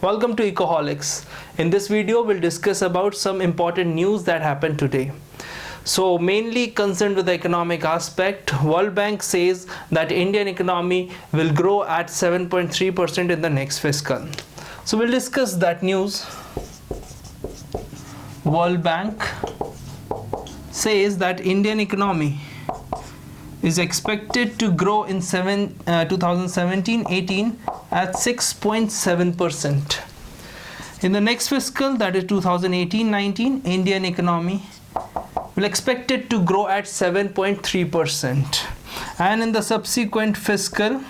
Welcome to Ecoholics. In this video, we'll discuss about some important news that happened today. So mainly concerned with the economic aspect, World Bank says that Indian economy will grow at 7.3% in the next fiscal. So we'll discuss that news. World Bank says that Indian economy is expected to grow in 2017-18 at 6.7%. In the next fiscal, that is 2018-19, Indian economy will expect it to grow at 7.3%. And in the subsequent fiscal,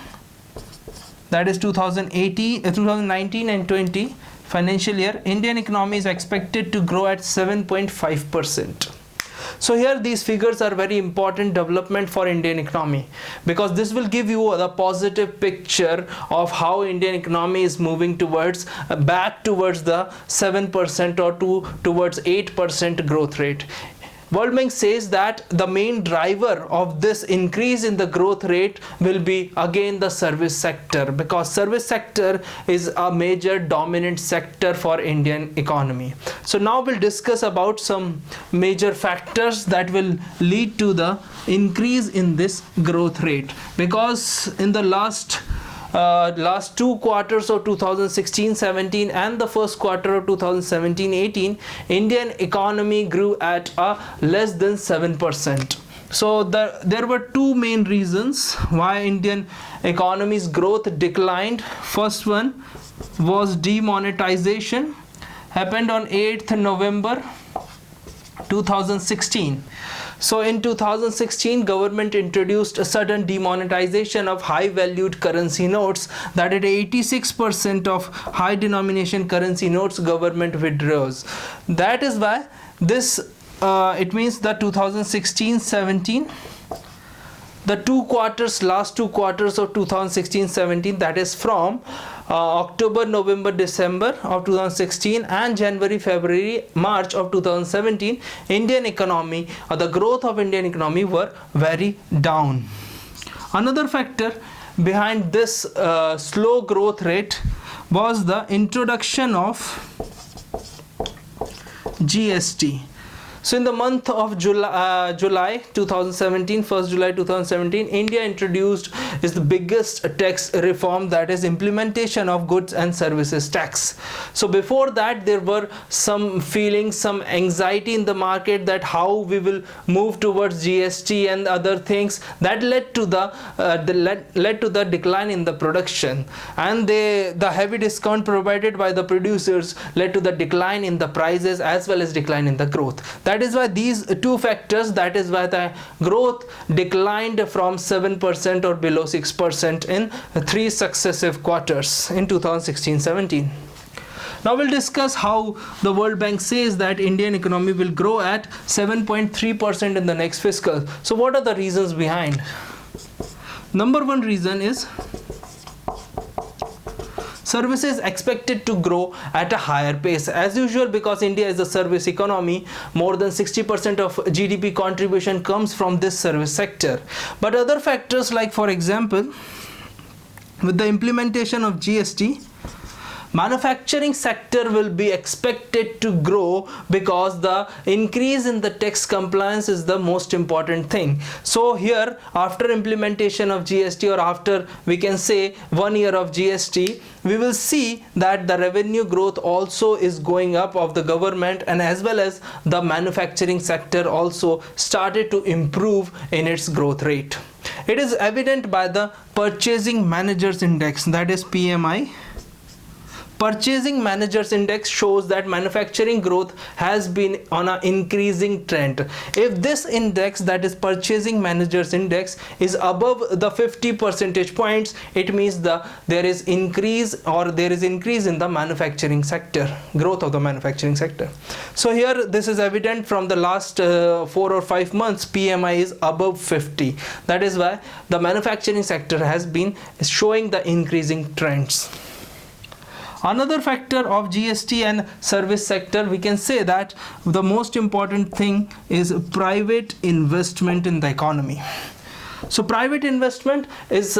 that is 2019 and 20 financial year, Indian economy is expected to grow at 7.5%. So here these figures are very important development for Indian economy, because this will give you the positive picture of how Indian economy is moving towards back towards the 7% or towards 8% growth rate. World Bank says that the main driver of this increase in the growth rate will be again the service sector, because service sector is a major dominant sector for Indian economy. So now we'll discuss about some major factors that will lead to the increase in this growth rate, because in the last two quarters of 2016-17 and the first quarter of 2017-18, Indian economy grew at a less than 7%. So there were two main reasons why Indian economy's growth declined. First one was demonetization, happened on 8th November 2016. So in 2016, government introduced a sudden demonetization of high valued currency notes, that at 86% of high denomination currency notes government withdraws. That is why this it means that 2016-17, the last two quarters of 2016-17, that is from October, November, December of 2016 and January, February, March of 2017, Indian economy or the growth of Indian economy were very down. Another factor behind this slow growth rate was the introduction of GST. So in the month of July 2017, 1st July 2017, India introduced is the biggest tax reform, that is implementation of goods and services tax. So before that there were some feelings, some anxiety in the market that how we will move towards GST and other things, that led to the decline in the production, and the heavy discount provided by the producers led to the decline in the prices as well as decline in the growth. That is why these two factors, that is why the growth declined from 7% or below 6% in 3 successive quarters in 2016-17. Now we'll discuss how the World Bank says that Indian economy will grow at 7.3% in the next fiscal. So what are the reasons behind? Number one reason is services expected to grow at a higher pace as usual, because India is a service economy. More than 60% of GDP contribution comes from this service sector. But other factors, like for example, with the implementation of GST, manufacturing sector will be expected to grow, because the increase in the tax compliance is the most important thing. So here, after implementation of GST, or after we can say 1 year of GST, we will see that the revenue growth also is going up of the government, and as well as the manufacturing sector also started to improve in its growth rate. It is evident by the Purchasing Managers Index, that is PMI. Purchasing Managers Index shows that manufacturing growth has been on an increasing trend. If this index, that is Purchasing Managers Index, is above the 50 percentage points, it means there is increase in the manufacturing sector, growth of the manufacturing sector. So here this is evident from the last 4 or 5 months, PMI is above 50. That is why the manufacturing sector has been showing the increasing trends. Another factor of GST and service sector, we can say that the most important thing is private investment in the economy. So private investment is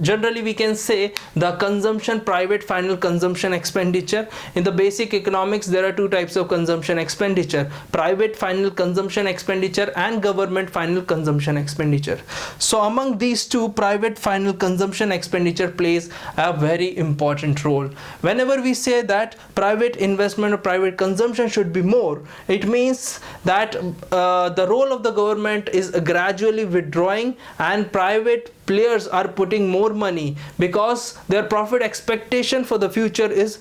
generally we can say the consumption, private final consumption expenditure. In the basic economics there are two types of consumption expenditure: private final consumption expenditure and government final consumption expenditure. So among these two, private final consumption expenditure plays a very important role. Whenever we say that private investment or private consumption should be more, it means that the role of the government is gradually withdrawing and private players are putting more money, because their profit expectation for the future is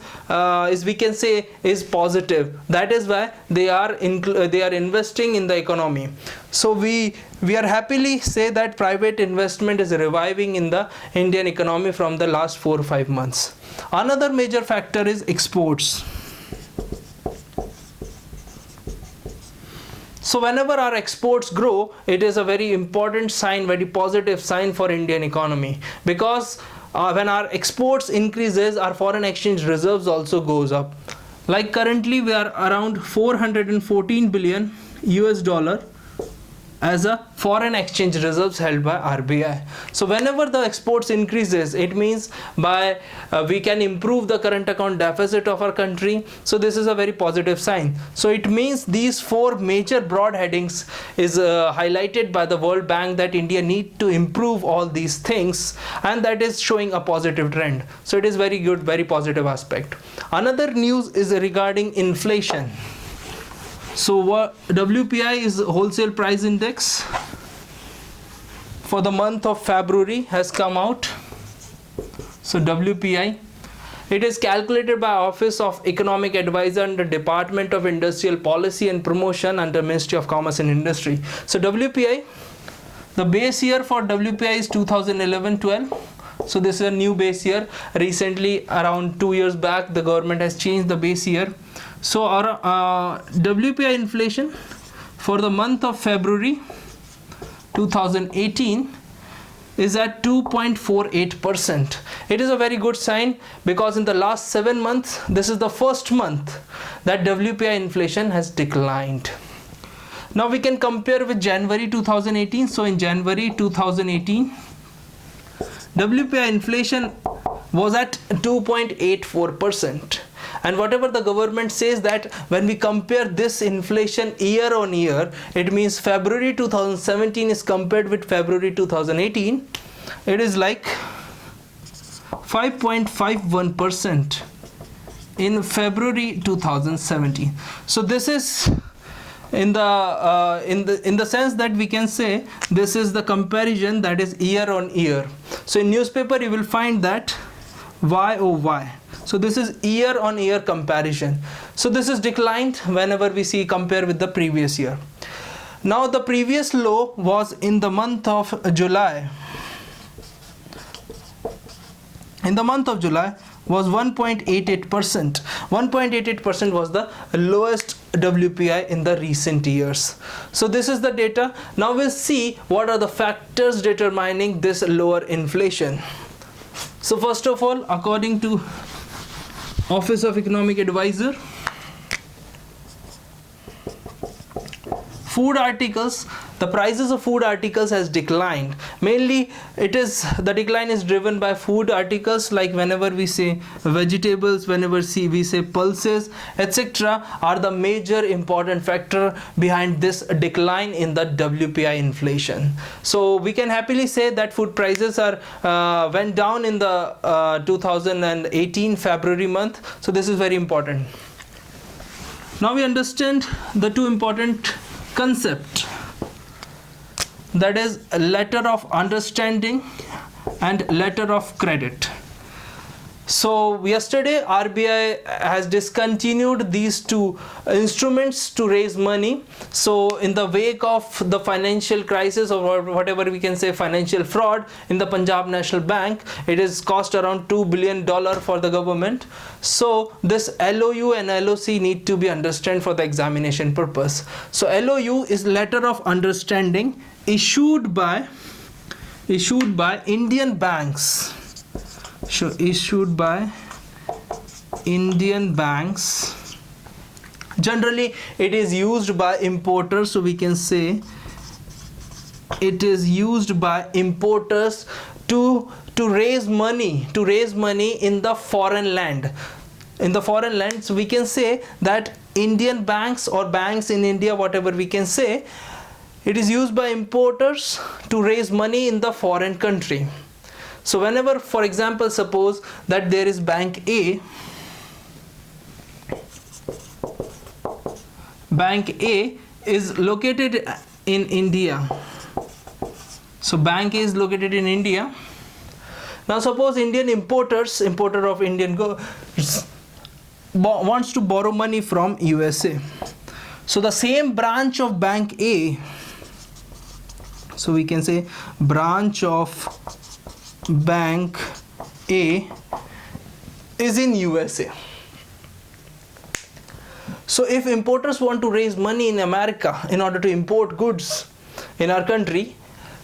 we can say is positive. That is why they are investing in the economy. So we are happily say that private investment is reviving in the Indian economy from the last 4 or 5 months. Another major factor is exports. So whenever our exports grow, it is a very important sign, very positive sign for Indian economy, because when our exports increases, our foreign exchange reserves also goes up. Like currently we are around 414 billion US dollar as a foreign exchange reserves held by RBI. So whenever the exports increases, it means by we can improve the current account deficit of our country. So this is a very positive sign. So it means these four major broad headings is highlighted by the World Bank, that India need to improve all these things, and that is showing a positive trend. So it is very good, very positive aspect. Another news is regarding inflation. So what WPI is wholesale price index for the month of February has come out. So WPI, it is calculated by Office of Economic Advisor under Department of Industrial Policy and Promotion under Ministry of Commerce and Industry. So WPI, the base year for WPI is 2011-12. So this is a new base year. Recently, around 2 years back, the government has changed the base year. So our WPI inflation for the month of February 2018 is at 2.48%. It is a very good sign, because in the last 7 months, this is the first month that WPI inflation has declined. Now we can compare with January 2018. So in January 2018, WPI inflation was at 2.84%. And whatever the government says, that when we compare this inflation year on year, it means February 2017 is compared with February 2018, it is like 5.51% in February 2017. So this is in the sense that we can say this is the comparison, that is year on year. So in newspaper you will find that YOY. So this is year on year comparison. So this is declined whenever we see compare with the previous year. Now the previous low was in the month of July. In the month of July was 1.88%. 1.88% was the lowest WPI in the recent years. So this is the data. Now we'll see what are the factors determining this lower inflation. So first of all, according to Office of Economic Advisor, food articles, the prices of food articles has declined. Mainly the decline is driven by food articles, like whenever we say vegetables, whenever we say pulses, etc., are the major important factor behind this decline in the WPI inflation. So we can happily say that food prices are went down in the 2018 February month. So this is very important. Now we understand the two important concept, that is a letter of understanding and letter of credit. So yesterday RBI has discontinued these two instruments to raise money. So in the wake of the financial crisis, or whatever we can say financial fraud in the Punjab National Bank, it is cost around $2 billion for the government. So this LOU and LOC need to be understood for the examination purpose. So LOU is letter of understanding issued by Indian banks. So issued by Indian banks. Generally it is used by importers, so we can say it is used by importers to raise money in the foreign land. In the foreign lands, we can say that Indian banks or banks in India, whatever we can say, it is used by importers to raise money in the foreign country. So whenever, for example, suppose that there is bank A. Bank A is located in India. So bank A is located in India. Now suppose Indian importer of Indian goods wants to borrow money from USA. So the same branch of bank A, so we can say branch of bank A is in USA. So if importers want to raise money in America in order to import goods in our country,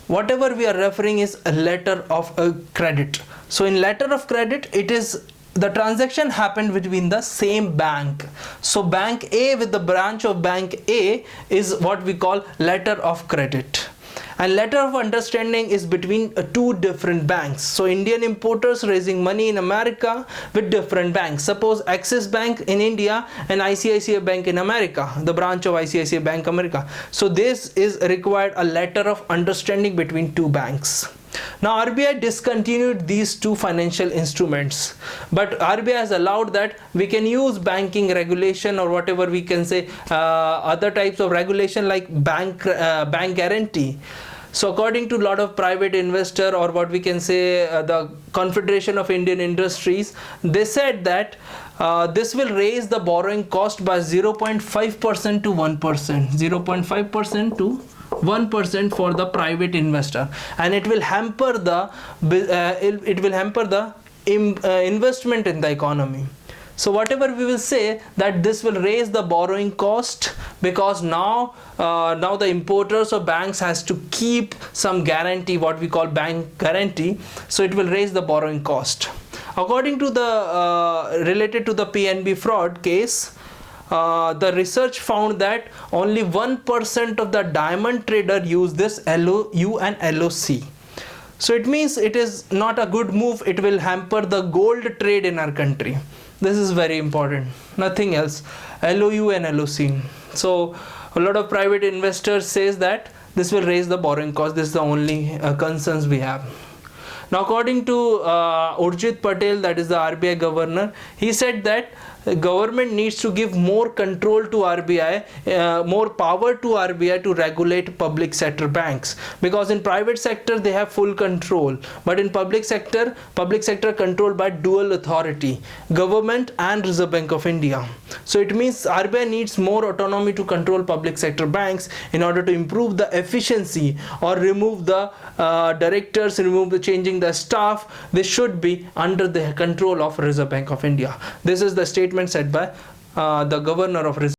whatever we are referring is a letter of credit. So in letter of credit, it is the transaction happened between the same bank. So bank A with the branch of bank A is what we call letter of credit. And letter of understanding is between two different banks. So Indian importers raising money in America with different banks. Suppose Axis Bank in India and ICICI Bank in America, the branch of ICICI Bank America. So this is required a letter of understanding between two banks. Now RBI discontinued these two financial instruments, but RBI has allowed that we can use banking regulation or whatever we can say other types of regulation like bank guarantee. So according to a lot of private investor or what we can say the Confederation of Indian Industries, they said that this will raise the borrowing cost by 0.5% to 1%, 0.5% to 1% for the private investor, and it will hamper the investment in the economy. So whatever we will say that this will raise the borrowing cost, because now the importers or banks has to keep some guarantee, what we call bank guarantee, so it will raise the borrowing cost. According to the related to the PNB fraud case, the research found that only 1% of the diamond trader use this LOU and LOC. So it means it is not a good move. It will hamper the gold trade in our country. This is very important, nothing else. LOU and LOC. So a lot of private investors says that this will raise the borrowing cost. This is the only concerns we have. Now according to Urjit Patel, that is the RBI governor, he said that the government needs to give more control to RBI, more power to RBI to regulate public sector banks, because in private sector they have full control, but in public sector controlled by dual authority, government and Reserve Bank of India. So it means RBI needs more autonomy to control public sector banks in order to improve the efficiency or remove the directors, changing the staff. This should be under the control of Reserve Bank of India. This is the statement said by the governor of Reserve